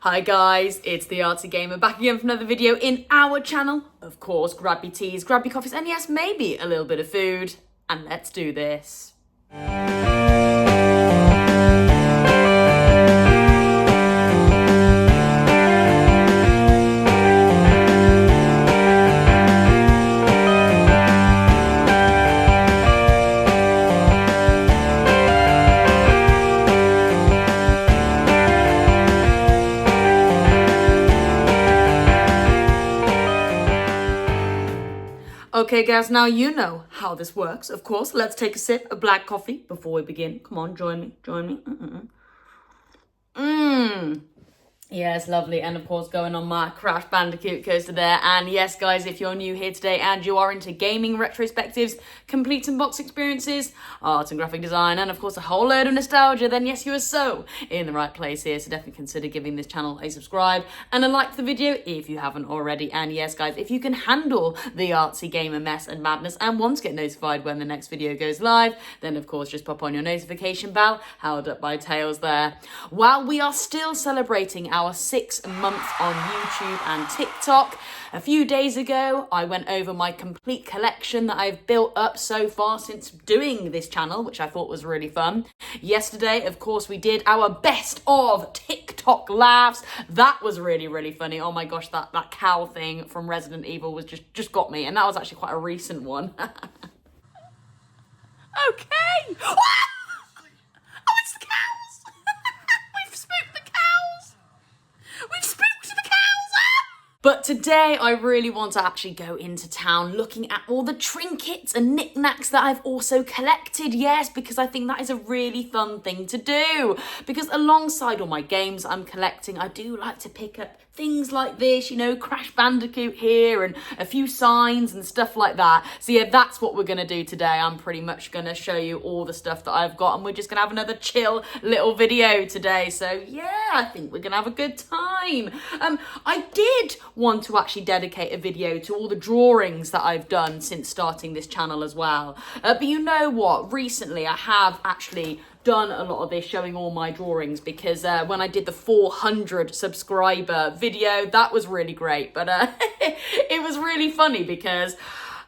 Hi guys, it's the Artsy Gamer back again for another video in our channel. Of course, grab your teas, grab your coffees, and yes, maybe a little bit of food, and let's do this. Okay guys, now you know how this works. Of course, let's take a sip of black coffee before we begin. Come on, join me. Yes, lovely. And of course, going on my Crash Bandicoot coaster there. And yes, guys, if you're new here today and you are into gaming retrospectives, complete and box experiences, art and graphic design, and of course a whole load of nostalgia, then yes, you are so in the right place here. So definitely consider giving this channel a subscribe and a like to the video if you haven't already. And yes, guys, if you can handle the Artsy Gamer mess and madness and want to get notified when the next video goes live, then of course just pop on your notification bell, held up by Tails there. While we are still celebrating our 6 months on YouTube and TikTok, a few days ago I went over my complete collection that I've built up so far since doing this channel, which I thought was really fun. Yesterday, of course, we did our best of TikTok laughs. That was really funny. Oh my gosh, that cow thing from Resident Evil was just got me, and that was actually quite a recent one. Okay. Oh, it's the cows. We've spooked the cows. We've spooked the cows! But today I really want to actually go into town looking at all the trinkets and knickknacks that I've also collected, yes, because I think that is a really fun thing to do. Because alongside all my games I'm collecting, I do like to pick up things like this, you know, Crash Bandicoot here and a few signs and stuff like that. So yeah, that's what we're going to do today. I'm pretty much going to show you all the stuff that I've got, and we're just going to have another chill little video today. So yeah, I think we're going to have a good time. I did want to actually dedicate a video to all the drawings that I've done since starting this channel as well. But you know what? Recently I have actually done a lot of this, showing all my drawings, because when I did the 400 subscriber video, that was really great. But it was really funny because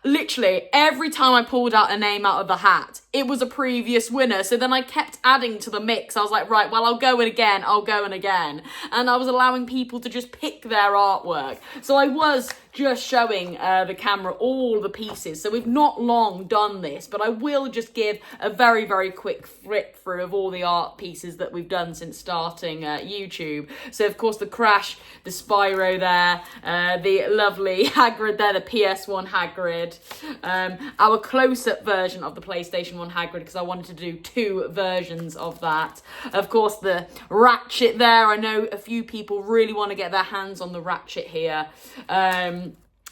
literally every time I pulled out a name out of the hat, it was a previous winner. So then I kept adding to the mix. I was like, right, well, I'll go in again. And I was allowing people to just pick their artwork. So I was just showing the camera all the pieces. So we've not long done this, but I will just give a very quick flip through of all the art pieces that we've done since starting YouTube. So of course the Crash, the Spyro there, the lovely Hagrid there, the PS1 Hagrid, our close-up version of the PlayStation 1 Hagrid, because I wanted to do 2 versions of that. Of course the Ratchet there, I know a few people really want to get their hands on the Ratchet here.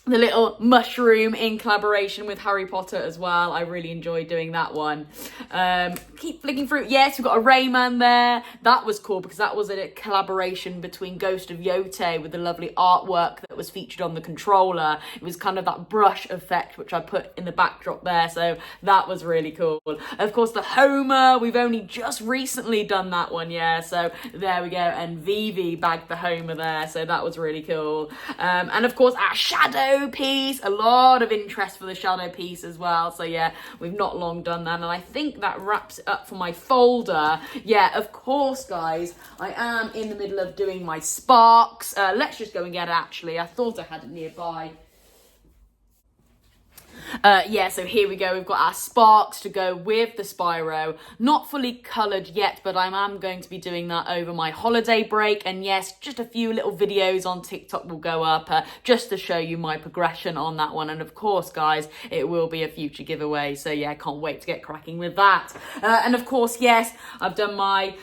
The little mushroom in collaboration with Harry Potter as well. I really enjoyed doing that one. Keep flicking through. Yes, we've got a Rayman there. That was cool because that was a collaboration between Ghost of Yote with the lovely artwork that was featured on the controller. It was kind of that brush effect which I put in the backdrop there. So that was really cool. Of course, the Homer. We've only just recently done that one, yeah. So there we go. And Vivi bagged the Homer there. So that was really cool. And of course, our Shadow piece, a lot of interest for the shadow piece as well. So yeah, we've not long done that, and I think that wraps it up for my folder. Yeah, of course guys, I am in the middle of doing my Sparks. Let's just go and get it. Actually, I thought I had it nearby. Yeah, so here we go. We've got our Sparks to go with the Spyro. Not fully coloured yet, but I am going to be doing that over my holiday break. And yes, just a few little videos on TikTok will go up just to show you my progression on that one. And of course, guys, it will be a future giveaway. So yeah, can't wait to get cracking with that. And of course, yes, I've done my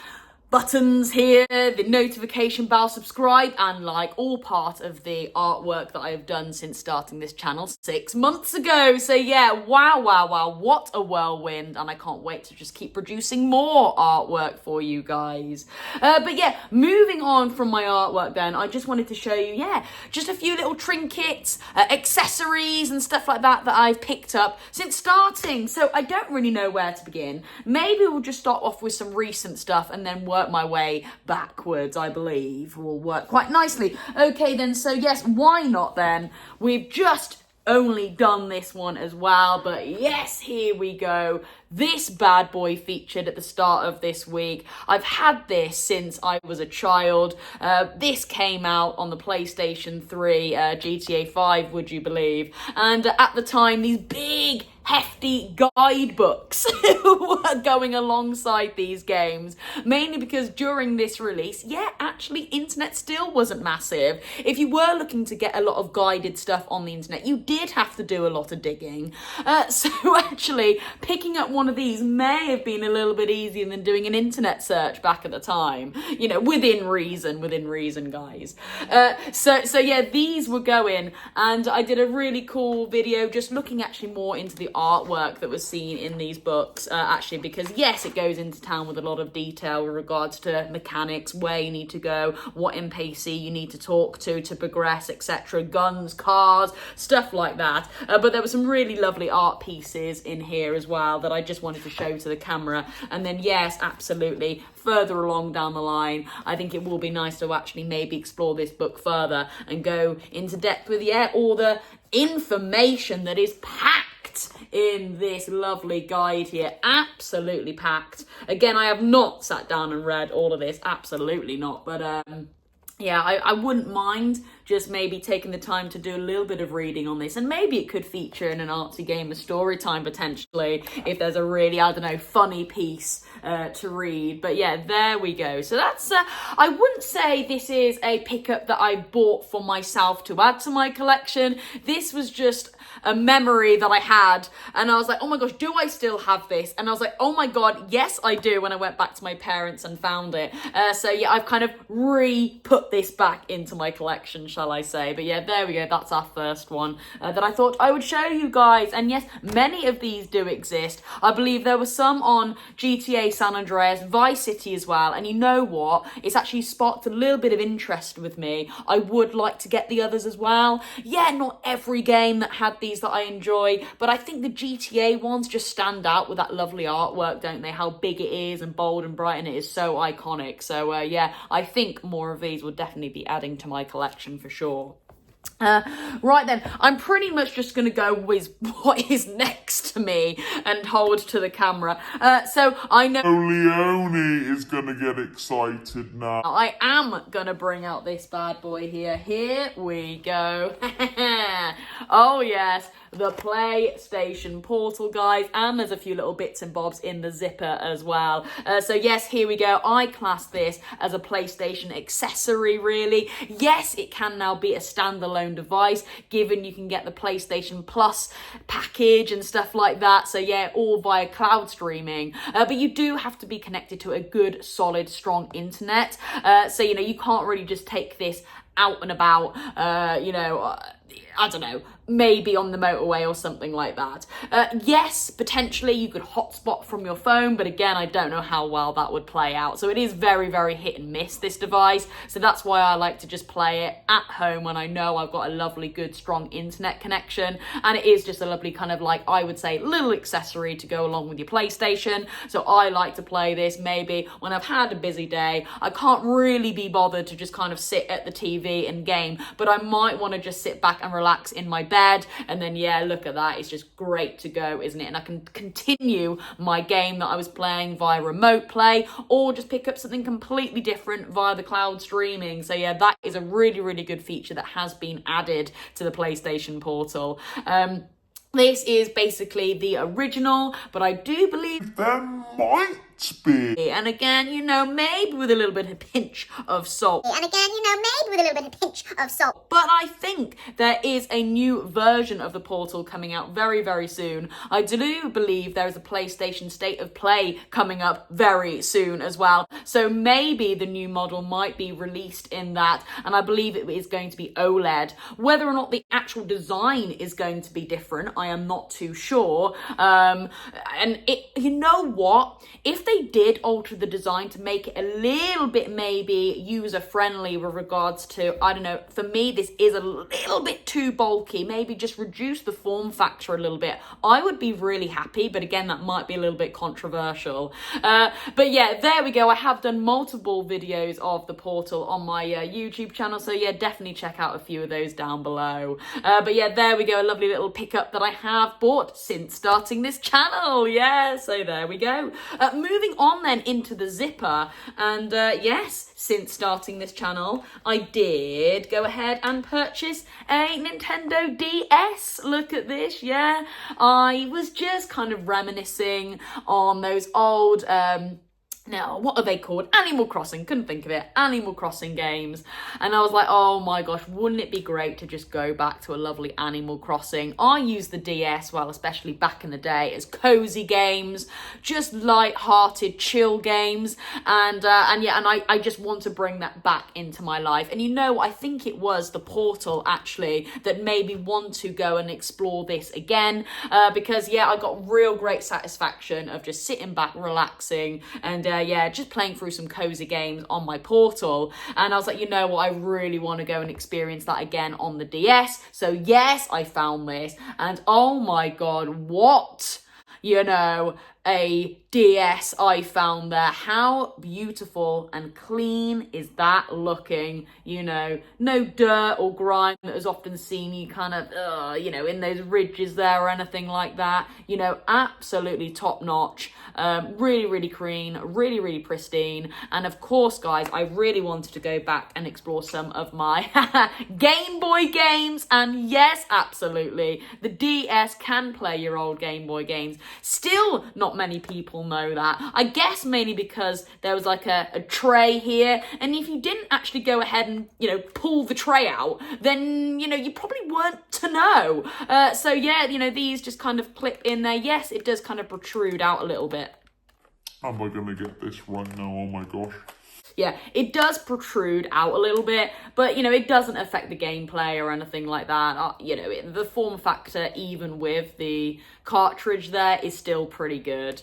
buttons here, the notification bell, subscribe and like, all part of the artwork that I have done since starting this channel 6 months ago. So yeah, wow, what a whirlwind, and I can't wait to just keep producing more artwork for you guys. But yeah, moving on from my artwork then, I just wanted to show you, yeah, just a few little trinkets, accessories and stuff like that that I've picked up since starting. So I don't really know where to begin. Maybe we'll just start off with some recent stuff and then work work my way backwards, I believe, will work quite nicely. Okay then, so yes, why not then? We've just only done this one as well, but yes, here we go. This bad boy featured at the start of this week. I've had this since I was a child. This came out on the PlayStation 3, GTA 5, would you believe? And at the time, these big, hefty guidebooks were going alongside these games, mainly because during this release, actually internet still wasn't massive. If you were looking to get a lot of guided stuff on the internet, you did have to do a lot of digging. So actually picking up one of these may have been a little bit easier than doing an internet search back at the time, you know, within reason, guys. So yeah, these were going, and I did a really cool video just looking actually more into the artwork that was seen in these books, actually, because yes, it goes into town with a lot of detail with regards to mechanics, where you need to go, what NPC you need to talk to progress, etc., guns, cars, stuff like that. But there were some really lovely art pieces in here as well that I just wanted to show to the camera. And then yes, absolutely, further along down the line, I think it will be nice to actually maybe explore this book further and go into depth with all the information that is packed in this lovely guide here. Absolutely packed. Again, I have not sat down and read all of this, absolutely not, but yeah, I wouldn't mind just maybe taking the time to do a little bit of reading on this, and maybe it could feature in an Artsy Gamer story time potentially, if there's a really, I don't know, funny piece to read. But yeah, there we go. So that's, I wouldn't say this is a pickup that I bought for myself to add to my collection. This was just a memory that I had, and I was like, oh my gosh, do I still have this? And I was like, oh my god, yes I do, when I went back to my parents and found it. So yeah, I've kind of re-put this back into my collection, shall I say. But yeah, there we go, that's our first one that I thought I would show you guys. And yes, many of these do exist. I believe there were some on GTA San Andreas, Vice City as well, and you know what? It's actually sparked a little bit of interest with me. I would like to get the others as well. Yeah, not every game that had these that I enjoy, but I think the GTA ones just stand out with that lovely artwork, don't they? How big it is and bold and bright, and it is so iconic. So yeah, I think more of these will definitely be adding to my collection for sure. Right then, I'm pretty much just going to go with what is next to me and hold to the camera. So I know Leonie is going to get excited now. I am going to bring out this bad boy here. Here we go. Oh yes, the PlayStation Portal, guys, and there's a few little bits and bobs in the zipper as well. So yes, here we go. I class this as a PlayStation accessory, really. Yes, it can now be a standalone device, given you can get the PlayStation Plus package and stuff like that. So yeah, all via cloud streaming. But you do have to be connected to a good, solid, strong internet. So, you know, you can't really just take this out and about, you know, I don't know, maybe on the motorway or something like that. Yes, potentially you could hotspot from your phone, but again, I don't know how well that would play out. So it is very, very hit and miss, this device. So that's why I like to just play it at home when I know I've got a lovely, good, strong internet connection. And it is just a lovely kind of, like, I would say, little accessory to go along with your PlayStation. So I like to play this maybe when I've had a busy day. I can't really be bothered to just kind of sit at the TV and game, but I might want to just sit back and relax in my bed, and then yeah, look at that, it's just great to go, isn't it? And I can continue my game that I was playing via remote play, or just pick up something completely different via the cloud streaming. So yeah, that is a really, really good feature that has been added to the PlayStation Portal. This is basically the original, but I do believe There might be. and again, you know, maybe with a little bit of pinch of salt. And again, you know, maybe with a little bit of pinch of salt. But I think there is a new version of the Portal coming out very, very soon. I do believe there is a PlayStation State of Play coming up very soon as well. So maybe the new model might be released in that, and I believe it is going to be OLED. Whether or not the actual design is going to be different, I am not too sure. And you know what? If they they did alter the design to make it a little bit maybe user-friendly with regards to, I don't know, for me, this is a little bit too bulky. Maybe just reduce the form factor a little bit. I would be really happy, but again, that might be a little bit controversial. But yeah, there we go. I have done multiple videos of the Portal on my YouTube channel, so yeah, definitely check out a few of those down below. But yeah, there we go, a lovely little pickup that I have bought since starting this channel. Yeah, so there we go. Moving on then into the zipper, and yes, since starting this channel, I did go ahead and purchase a Nintendo DS. Look at this, yeah. I was just kind of reminiscing on those old, now, what are they called? Animal Crossing, couldn't think of it. Animal Crossing games. And I was like, oh my gosh, wouldn't it be great to just go back to a lovely Animal Crossing? I used the DS, well, especially back in the day, as cozy games, just light-hearted, chill games. And I just want to bring that back into my life. And you know, I think it was the Portal, actually, that made me want to go and explore this again. Because, yeah, I got real great satisfaction of just sitting back, relaxing, and yeah, just playing through some cozy games on my Portal. And I was like, you know what, I really want to go and experience that again on the DS. So yes, I found this, and oh my god, what, you know, a DS I found there. How beautiful and clean is that looking? You know, no dirt or grime that is often seen, you kind of, you know, in those ridges there or anything like that. You know, absolutely top notch. Really, really clean, really, really pristine. And of course, guys, I really wanted to go back and explore some of my Game Boy games. And yes, absolutely, the DS can play your old Game Boy games. Still not many people know that. I guess mainly because there was like a tray here, and if you didn't actually go ahead and, you know, pull the tray out, then, you know, you probably weren't to know. So yeah, you know, these just kind of clip in there. Yes, it does kind of protrude out a little bit. Am I gonna get this right now? Oh my gosh. Yeah, it does protrude out a little bit, but, you know, it doesn't affect the gameplay or anything like that. You know, the form factor, even with the cartridge there, is still pretty good.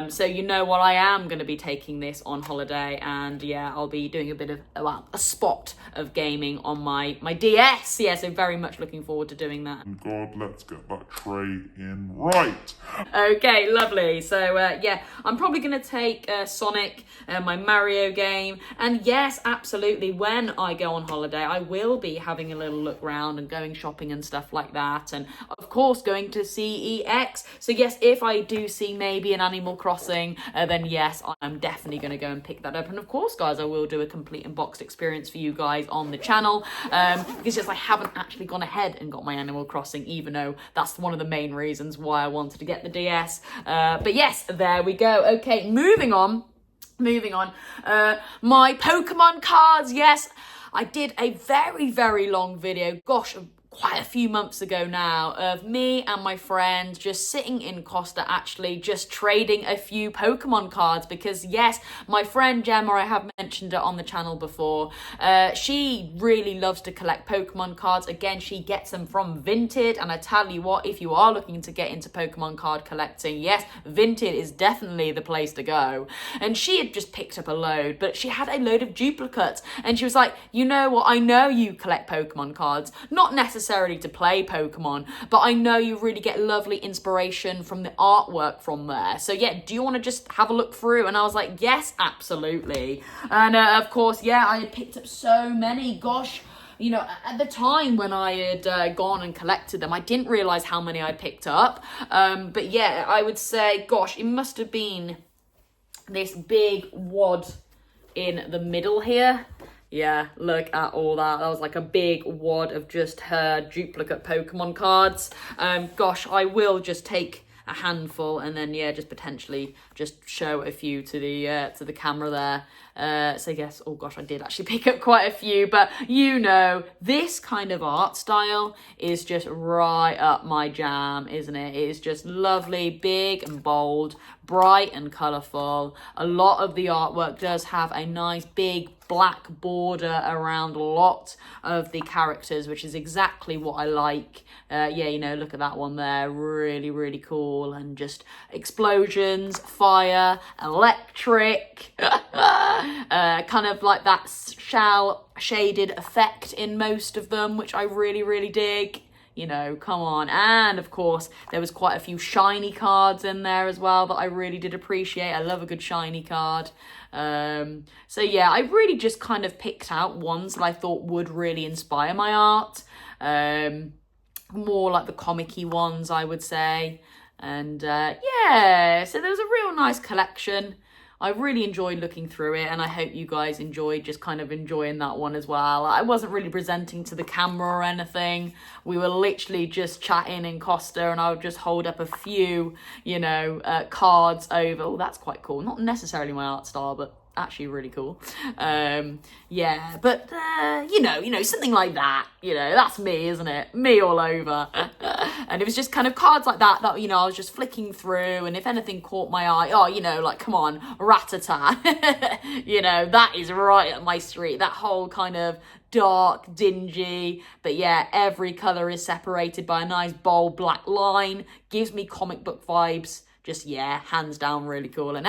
So you know what, I am going to be taking this on holiday, and yeah, I'll be doing a bit of, well, a spot of gaming on my DS. Yeah, so very much looking forward to doing that. God, let's get that tray in right. Okay, lovely. So yeah, I'm probably going to take Sonic, my Mario game, and yes, absolutely, when I go on holiday, I will be having a little look around and going shopping and stuff like that, and of course going to CEX. So yes, if I do see maybe an Animal Crossing, then yes, I'm definitely going to go and pick that up. And of course, guys, I will do a complete unboxed experience for you guys on the channel, because yes, I haven't actually gone ahead and got my Animal Crossing, even though that's one of the main reasons why I wanted to get the DS. But yes, there we go. Okay, moving on. My Pokemon cards. Yes, I did a very, very long video. Gosh, quite a few months ago now, of me and my friend just sitting in Costa, actually just trading a few Pokemon cards, because yes, my friend Gemma, I have mentioned it on the channel before, she really loves to collect Pokemon cards. Again, she gets them from Vinted, and I tell you what, if you are looking to get into Pokemon card collecting, yes, Vinted is definitely the place to go. And she had just picked up a load, but she had a load of duplicates, and she was like, you know what, I know you collect Pokemon cards, not necessarily to play Pokemon, but I know you really get lovely inspiration from the artwork from there. So yeah, do you want to just have a look through? And I was like, yes, absolutely. And of course, yeah, I had picked up so many. Gosh, you know, at the time when I had gone and collected them, I didn't realize how many I picked up. But yeah, I would say, gosh, it must have been this big wad in the middle here. Yeah, look at all that. That was like a big wad of just her duplicate Pokemon cards. Gosh, I will just take a handful and then, yeah, just potentially just show a few to the camera there. So yes, oh gosh, I did actually pick up quite a few, but you know, this kind of art style is just right up my jam, isn't it? It is just lovely, big and bold, bright and colourful. A lot of the artwork does have a nice big black border around a lot of the characters, which is exactly what I like. Yeah, you know, look at that one there, really, really cool, and just explosions, fire, electric, kind of like that shell shaded effect in most of them, which I really, really dig. You know, come on. And of course, there was quite a few shiny cards in there as well that I really did appreciate. I love a good shiny card. So yeah, I really just kind of picked out ones that I thought would really inspire my art. More like the comic-y ones, I would say. And yeah, so there was a real nice collection. I really enjoyed looking through it, and I hope you guys enjoyed just kind of enjoying that one as well. I wasn't really presenting to the camera or anything. We were literally just chatting in Costa, and I would just hold up a few, you know, cards over. Oh, that's quite cool. Not necessarily my art style, but actually really cool. Yeah, but you know, something like that, you know, that's me, isn't it? Me all over. And it was just kind of cards like that, you know, I was just flicking through, and if anything caught my eye, oh, you know, like, come on, Rattata. You know, that is right up my street. That whole kind of dark, dingy, but yeah, every colour is separated by a nice bold black line. Gives me comic book vibes. Just, yeah, hands down really cool. And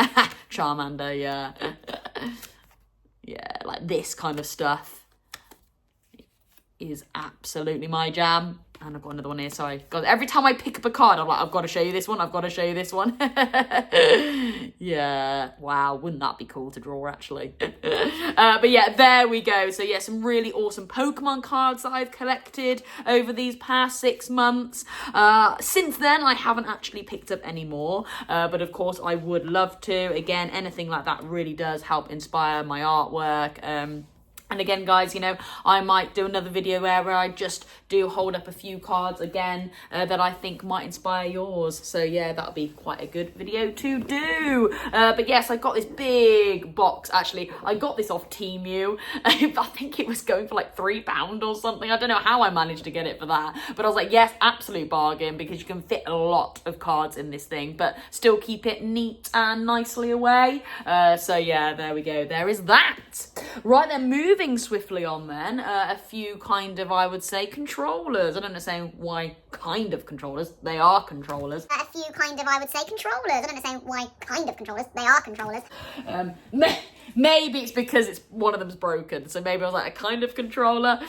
Charmander, yeah. Yeah, like this kind of stuff is absolutely my jam. And I've got another one here, sorry. God, every time I pick up a card, I'm like, I've got to show you this one, I've got to show you this one. Yeah, wow, wouldn't that be cool to draw, actually? But yeah, there we go. So yeah, some really awesome Pokemon cards that I've collected over these past 6 months. Since then, I haven't actually picked up any more, but of course, I would love to. Again, anything like that really does help inspire my artwork. And again, guys, you know, I might do another video where I just do hold up a few cards again that I think might inspire yours. So yeah, that'll be quite a good video to do. But yes, I got this big box. Actually, I got this off Temu. I think it was going for like £3 or something. I don't know how I managed to get it for that. But I was like, yes, absolute bargain, because you can fit a lot of cards in this thing, but still keep it neat and nicely away. So yeah, there we go. There is that. Right then, moving swiftly on then, a few kind of, I would say, controllers. I don't know saying why kind of controllers. They are controllers. A few kind of, I would say, controllers. I don't know saying why kind of controllers. They are controllers. Maybe it's because it's one of them's broken, so maybe I was like a kind of controller.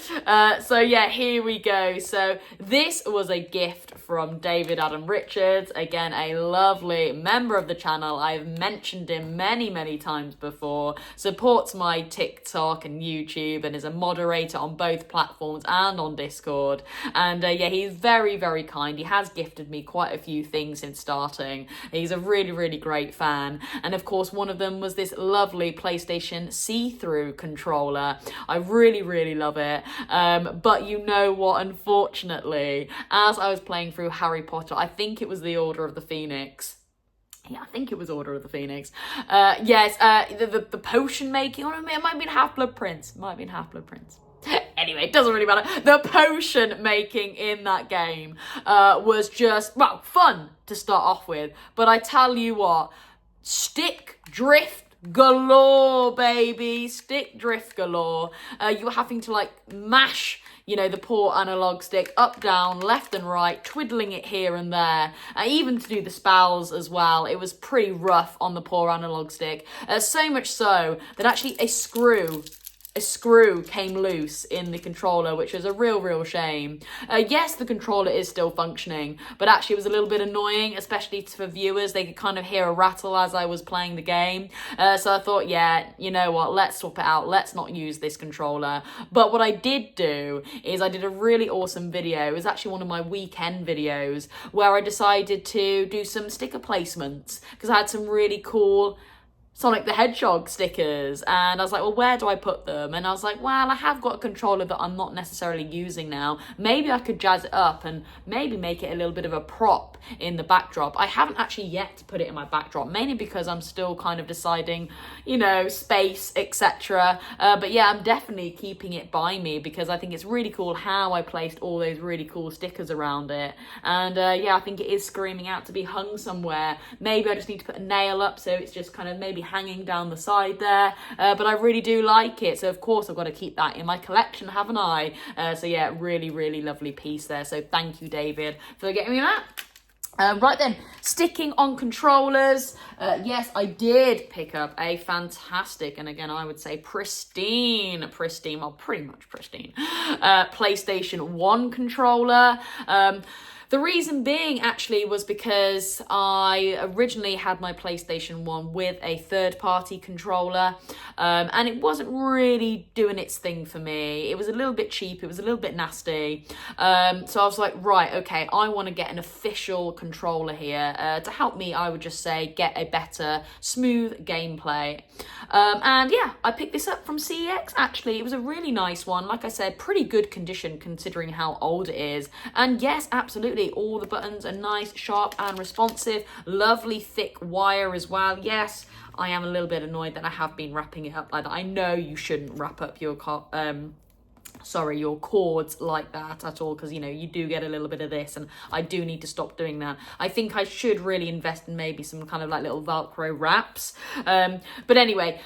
So yeah, here we go. So this was a gift from David Adam Richards, again a lovely member of the channel. I've mentioned him many times before. Supports my TikTok and YouTube, and is a moderator on both platforms and on Discord. And yeah, he's very kind. He has gifted me quite a few things since starting. He's a really great fan, and of course one of them was this lovely PlayStation see-through controller. I really love it. But you know what, unfortunately, as I was playing through Harry Potter, I think it was the Order of the Phoenix. Yeah, I think it was Order of the Phoenix. Yes, the potion making, or it might have been Half-Blood Prince. Anyway, it doesn't really matter. The potion making in that game was just, well, fun to start off with. But I tell you what, stick drift galore, baby. Stick drift galore. You were having to like mash, you know, the poor analog stick up, down, left and right, twiddling it here and there. Even to do the spells as well, it was pretty rough on the poor analog stick. So much so that actually a screw came loose in the controller, which was a real shame. Yes, the controller is still functioning, but actually it was a little bit annoying, especially for viewers. They could kind of hear a rattle as I was playing the game. So I thought, yeah, you know what, let's swap it out. Let's not use this controller. But what I did do is I did a really awesome video. It was actually one of my weekend videos where I decided to do some sticker placements, because I had some really cool Sonic the Hedgehog stickers, and I was like, well, where do I put them? And I was like, well, I have got a controller that I'm not necessarily using now. Maybe I could jazz it up and maybe make it a little bit of a prop in the backdrop. I haven't actually yet put it in my backdrop, mainly because I'm still kind of deciding, you know, space, etc. But yeah, I'm definitely keeping it by me because I think it's really cool how I placed all those really cool stickers around it. And yeah, I think it is screaming out to be hung somewhere. Maybe I just need to put a nail up so it's just kind of maybe hanging down the side there, but I really do like it, so of course I've got to keep that in my collection, haven't I? So yeah, really lovely piece there, so thank you, David, for getting me that. Right then, sticking on controllers, yes, I did pick up a fantastic, and again I would say pristine, well, pretty much pristine, PlayStation 1 controller. The reason being actually was because I originally had my PlayStation 1 with a third-party controller, and it wasn't really doing its thing for me. It was a little bit cheap, it was a little bit nasty, so I was like, right, okay, I want to get an official controller here to help me, I would just say, get a better, smooth gameplay. And yeah, I picked this up from CEX, actually. It was a really nice one. Like I said, pretty good condition considering how old it is. And yes, absolutely, all the buttons are nice, sharp and responsive. Lovely thick wire as well. Yes, I am a little bit annoyed that I have been wrapping it up like that. I know you shouldn't wrap up your your cords like that at all, because you know you do get a little bit of this, and I do need to stop doing that. I think I should really invest in maybe some kind of like little Velcro wraps. But anyway,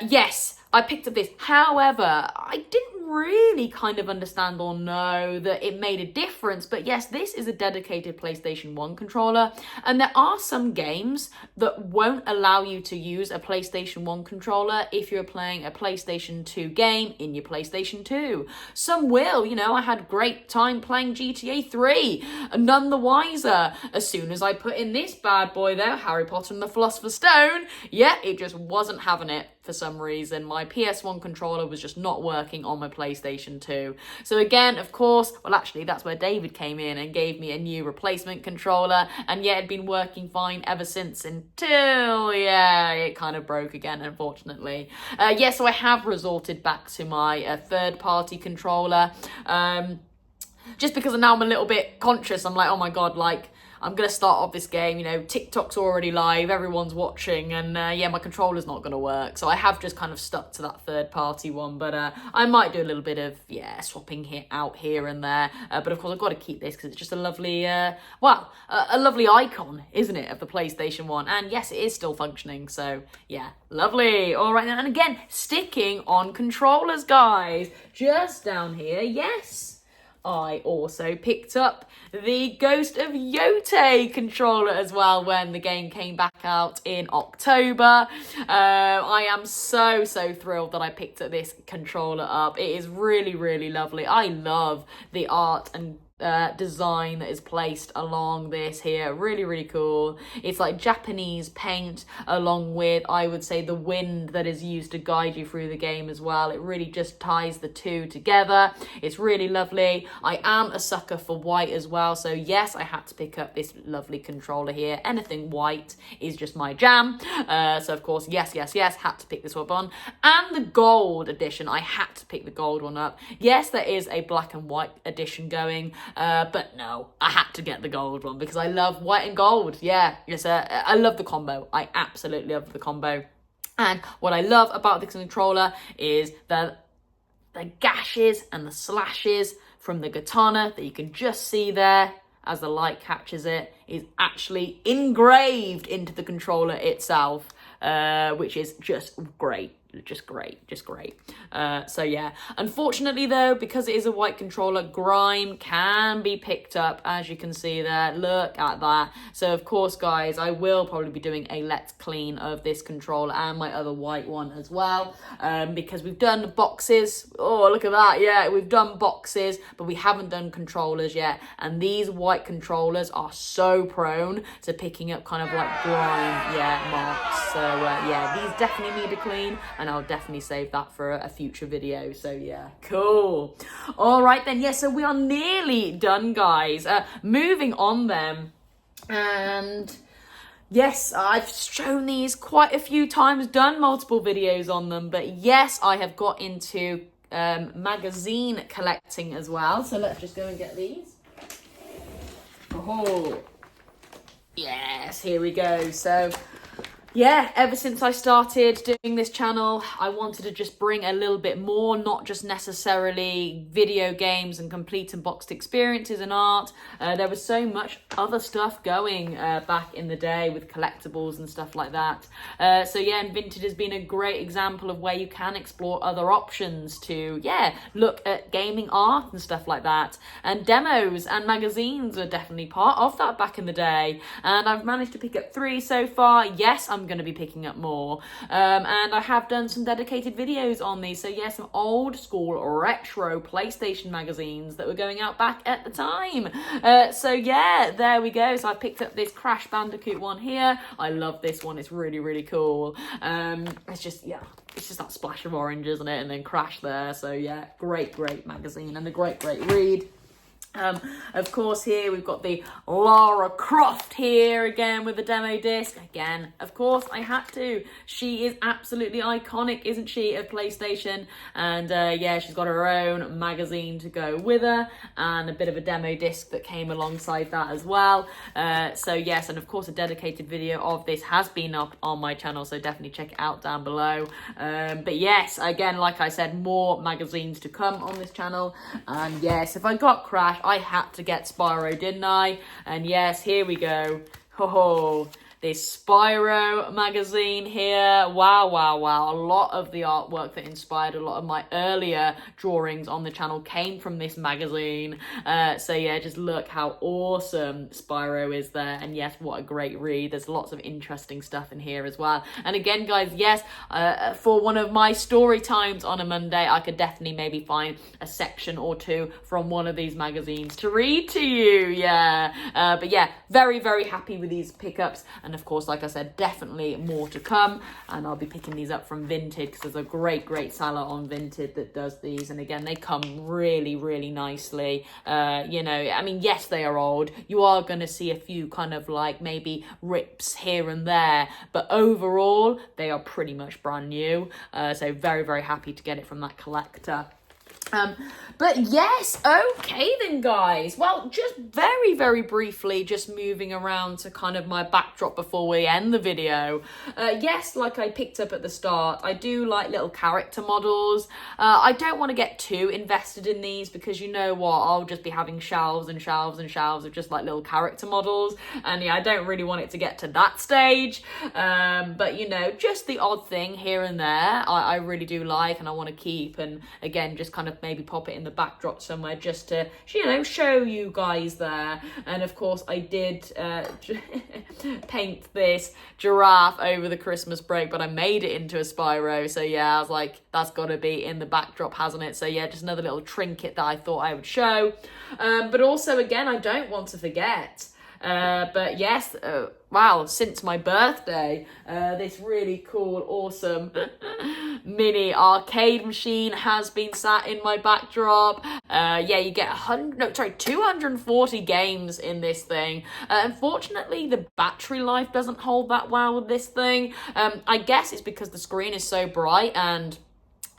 yes, I picked up this. However, I didn't really kind of understand or know that it made a difference, but yes, this is a dedicated PlayStation 1 controller, and there are some games that won't allow you to use a PlayStation 1 controller if you're playing a PlayStation 2 game in your PlayStation 2. Some will, you know, I had a great time playing GTA 3, none the wiser. As soon as I put in this bad boy though, Harry Potter and the Philosopher's Stone, yeah, it just wasn't having it for some reason. My PS1 controller was just not working on my PlayStation 2. So again, of course, well actually that's where David came in and gave me a new replacement controller, and yeah, it'd been working fine ever since until, yeah, it kind of broke again, unfortunately. Yeah, so I have resorted back to my third-party controller, just because now I'm a little bit conscious. I'm like, oh my god, like, I'm going to start off this game, you know, TikTok's already live, everyone's watching, and yeah, my controller's not going to work. So I have just kind of stuck to that third-party one, but I might do a little bit of, yeah, swapping out here and there. But of course, I've got to keep this because it's just a lovely, a lovely icon, isn't it, of the PlayStation 1? And yes, it is still functioning, so yeah, lovely. All right, and again, sticking on controllers, guys, just down here, yes, I also picked up the Ghost of Yotei controller as well when the game came back out in October. I am so thrilled that I picked up this controller up. It is really lovely. I love the art and design that is placed along this here. Really cool. It's like Japanese paint along with, I would say, the wind that is used to guide you through the game as well. It really just ties the two together. It's really lovely. I am a sucker for white as well, so yes, I had to pick up this lovely controller here. Anything white is just my jam. So of course, yes, had to pick this one on. And the gold edition, I had to pick the gold one up. Yes, there is a black and white edition going, but no, I had to get the gold one because I love white and gold. Yeah, yes, I love the combo. I absolutely love the combo. And what I love about this controller is the gashes and the slashes from the katana that you can just see there as the light catches it is actually engraved into the controller itself, which is just great. Just great. So yeah, unfortunately though, because it is a white controller, grime can be picked up, as you can see there. Look at that. So of course, guys, I will probably be doing a let's clean of this controller and my other white one as well, because we've done boxes. Oh, look at that. Yeah, we've done boxes, but we haven't done controllers yet, and these white controllers are so prone to picking up kind of like grime, yeah, marks. So yeah, these definitely need a clean, and I'll definitely save that for a future video. So yeah, cool. All right then, yeah, so we are nearly done, guys. Moving on then, and Yes, I've shown these quite a few times, done multiple videos on them, but yes, I have got into magazine collecting as well. So let's just go and get these. Oh, yes, here we go. So yeah, ever since I started doing this channel, I wanted to just bring a little bit more, not just necessarily video games and complete and boxed experiences and art. There was so much other stuff going back in the day with collectibles and stuff like that. So yeah, and Vinted has been a great example of where you can explore other options to, yeah, look at gaming art and stuff like that. And demos and magazines are definitely part of that back in the day. And I've managed to pick up 3 so far. Yes, I'm going to be picking up more, and I have done some dedicated videos on these. So yeah, some old school retro PlayStation magazines that were going out back at the time. So yeah, there we go. So I picked up this Crash Bandicoot one here. I love this one. It's really, really cool. It's just, yeah, it's just that splash of orange, isn't it? And then Crash there. So yeah, great magazine and a great read. Of course, here we've got the Lara Croft here again with the demo disc. Again, of course, I had to. She is absolutely iconic, isn't she, of PlayStation? And yeah, she's got her own magazine to go with her and a bit of a demo disc that came alongside that as well. So yes, and of course, a dedicated video of this has been up on my channel, so definitely check it out down below. But yes, again, like I said, more magazines to come on this channel. And yes, if I got Crash, I had to get Spyro, didn't I? And yes, here we go. Ho, this Spyro magazine here. Wow. A lot of the artwork that inspired a lot of my earlier drawings on the channel came from this magazine. So yeah, just look how awesome Spyro is there. And yes, what a great read. There's lots of interesting stuff in here as well. And again, guys, yes, for one of my story times on a Monday, I could definitely maybe find a section or 2 from one of these magazines to read to you. Yeah. But yeah, very happy with these pickups. And of course, like I said, definitely more to come. And I'll be picking these up from Vinted because there's a great seller on Vinted that does these. And again, they come really nicely. You know, I mean, yes, they are old. You are going to see a few kind of like maybe rips here and there. But overall, they are pretty much brand new. So very happy to get it from that collector. But yes, okay then, guys. Well, just very briefly, just moving around to kind of my backdrop before we end the video. Yes, like I picked up at the start, I do like little character models. I don't want to get too invested in these because you know what, I'll just be having shelves and shelves of just like little character models. And yeah, I don't really want it to get to that stage. But you know, just the odd thing here and there, I really do like and I want to keep. And again, just kind of maybe pop it in the backdrop somewhere just to, you know, show you guys there. And of course I did paint this giraffe over the Christmas break, but I made it into a Spyro. So yeah, I was like, that's got to be in the backdrop, hasn't it? So yeah, just another little trinket that I thought I would show. But also again, I don't want to forget, but yes, wow, since my birthday, this really cool, awesome mini arcade machine has been sat in my backdrop. Yeah, you get 240 games in this thing. Unfortunately, the battery life doesn't hold that well with this thing. I guess it's because the screen is so bright and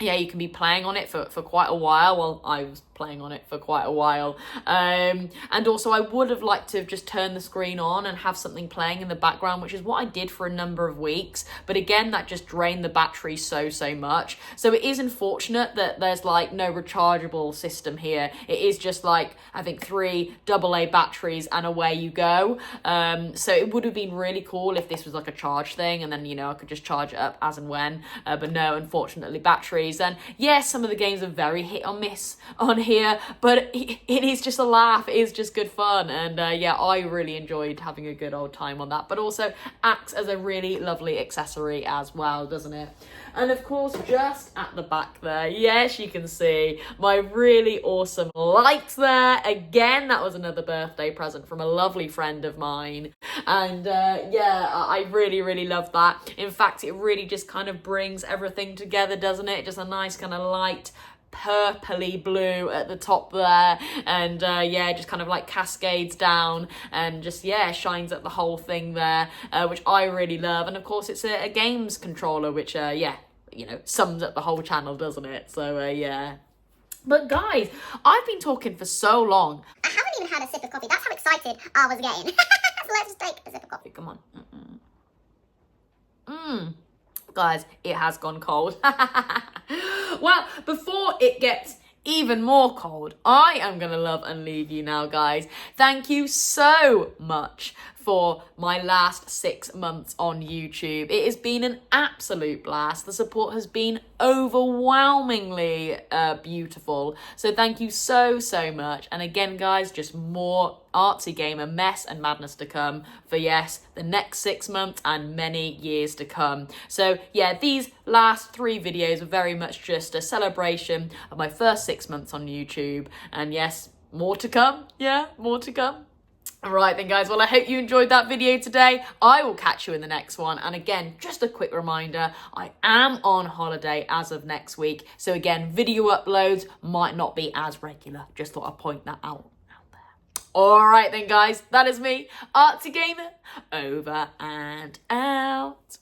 yeah, you can be playing on it for quite a while. Well, I was playing on it for quite a while. And also I would have liked to have just turned the screen on and have something playing in the background, which is what I did for a number of weeks. But again, that just drained the battery so much. So it is unfortunate that there's like no rechargeable system here. It is just like, I think 3 AA batteries and away you go. So it would have been really cool if this was like a charge thing and then, you know, I could just charge it up as and when. But no, unfortunately, batteries. And yes, some of the games are very hit or miss on here, but it is just a laugh. It is just good fun. And yeah, I really enjoyed having a good old time on that, but also acts as a really lovely accessory as well, doesn't it? And of course, just at the back there, yes, you can see my really awesome light there. Again, that was another birthday present from a lovely friend of mine. And yeah, I really love that. In fact, it really just kind of brings everything together, doesn't it? Just a nice kind of light purpley blue at the top there, and yeah, just kind of like cascades down and just, yeah, shines up the whole thing there, which I really love. And of course it's a games controller, which yeah, you know, sums up the whole channel, doesn't it? So yeah. But guys, I've been talking for so long. I haven't even had a sip of coffee. That's how excited I was getting. So let's just take a sip of coffee. Come on. Guys, it has gone cold. Well, before it gets even more cold, I am going to love and leave you now, guys. Thank you so much for my last 6 months on YouTube. It has been an absolute blast. The support has been overwhelmingly beautiful. So thank you so much. And again, guys, just more Artsy Gamer mess and madness to come for, yes, the next 6 months and many years to come. So yeah, these last 3 videos are very much just a celebration of my first 6 months on YouTube. And yes, more to come. Yeah, more to come. Alright then, guys, well, I hope you enjoyed that video today. I will catch you in the next one. And again, just a quick reminder, I am on holiday as of next week. So again, video uploads might not be as regular. Just thought I'd point that out there. Alright then, guys, that is me, Artsy Gamer, over and out.